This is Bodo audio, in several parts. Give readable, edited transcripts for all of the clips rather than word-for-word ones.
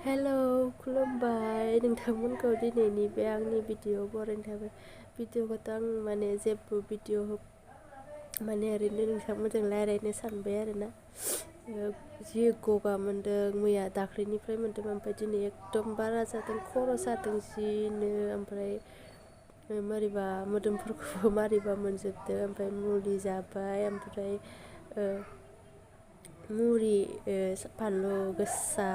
हेलौ खुलुमबाय नोंथांमोनखौ दिनैनि बे आंनि भिडिअ बरायनो थाबाय भिडिअखौथ' आं माने जेबो भिडिअ माने ओरैनो नोंथांमोनजों रायज्लायनो सानबाय आरोना जि गगा मोन्दों मैया दाख्लैनिफ्राय मोन्दों ओमफ्राय दिनै एकदम बारा जादों खर' सादों जिनो ओमफ्राय मारैबा मोदोमफोरखौबो मारैबा मोनजोबदों ओमफ्राय मुलि जाबाय ओमफ्राय मुरि फानलु गोसा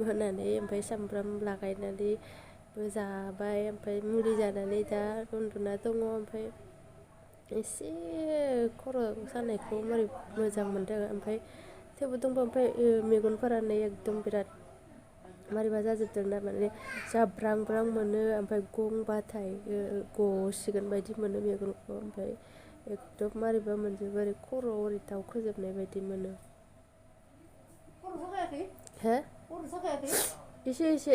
होनानै ओमफ्राय सामब्राम लागायनानैबो जाबाय ओमफ्राय मुलि जानानै दा उन्दुना दङ ओमफ्राय एसे खर' सानायखौ मारै मोजां मोनदों ओमफ्राय थेवबो दंबो ओमफ्राय मेगनफोरानो एकदम बिराद मारैबा जाजोबदों ना माने जाब्रां ब्रां मोनो ओमफ्राय गंबाथाय गसिगोन बायदि मोनो मेगनखौ ओमफ्राय एकदम मारैबा मोनजोबो ओरै खर'आव ओरै दाउखोजोबनाय बायदि मोनो हो एसे एसे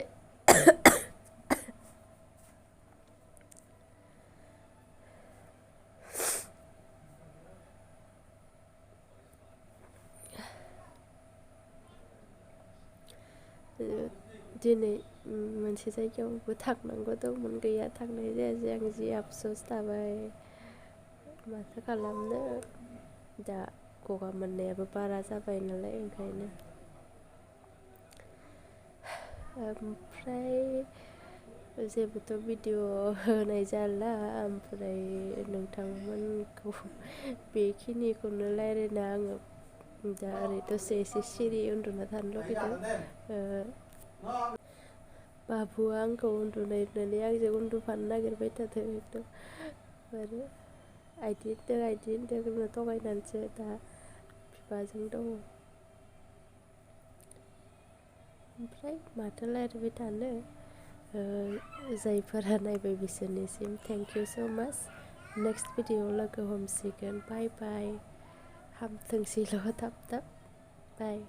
दिनै मोनसे जायगायावबो थांनांगौ दंमोन गैया थांनाय जायासै आं जि आफस'स थाबाय माथो खालामनो दा गगा मोननायाबो बारा जाबाय नालाय ओंखायनो ओमफ्राय जेबोथ' भिडिअ होनाय जाला ओमफ्राय नोंथांमोनखौ बेखिनिखौनो रायज्लायना आङो दा ओरै दसे एसे सिरि उन्दुना थानो लुगैदों बाबुआ आंखौ उन्दुनाय नुनानै आंजों उन्दुफानो नागिरबाय थादों एकदम आरो आइदि होनदों होनना थगायनानैसो दा बिफाजों दङ ओमफ्राय माथो रायज्लायबाय थानो जायफोरा नायबाय बिसोरनिसिम थेंक इउ स' माच नेक्स्ट भिडिअआव लोगो हमसिगोन बाय बाय हामथोंसैल' थाब थाब बाय